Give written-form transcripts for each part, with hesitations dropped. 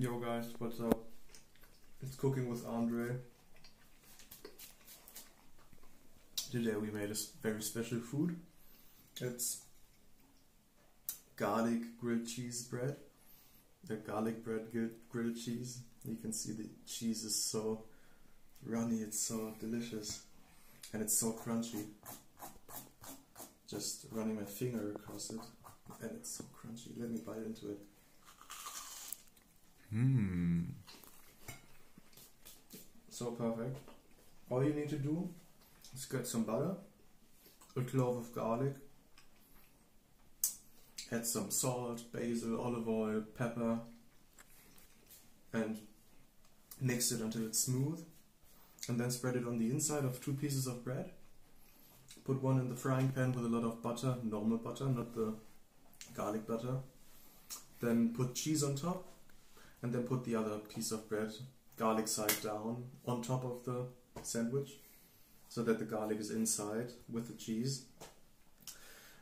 Yo guys, what's up? It's Cooking with André. Today we made a very special food. It's garlic grilled cheese bread. The garlic bread grilled cheese. You can see the cheese is so runny, it's so delicious. And it's so crunchy. Just running my finger across it. And it's so crunchy. Let me bite into it. So perfect. All you need to do is get some butter, a clove of garlic, add some salt, basil, olive oil, pepper, and mix it until it's smooth. And then spread it on the inside of 2 pieces of bread. Put one in the frying pan with a lot of butter, normal butter, not the garlic butter. Then put cheese on top. And then put the other piece of bread, garlic side down, on top of the sandwich, so that the garlic is inside with the cheese.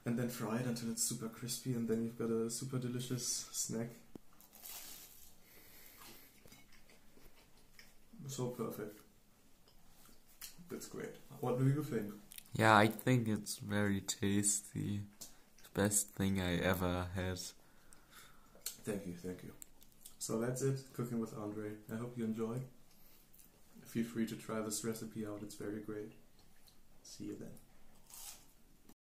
And then fry it until it's super crispy, and then you've got a super delicious snack. So perfect. That's great. What do you think? Yeah, I think it's very tasty. The best thing I ever had. Thank you, thank you. So that's it, Cooking with André. I hope you enjoyed. Feel free to try this recipe out, it's very great. See you then.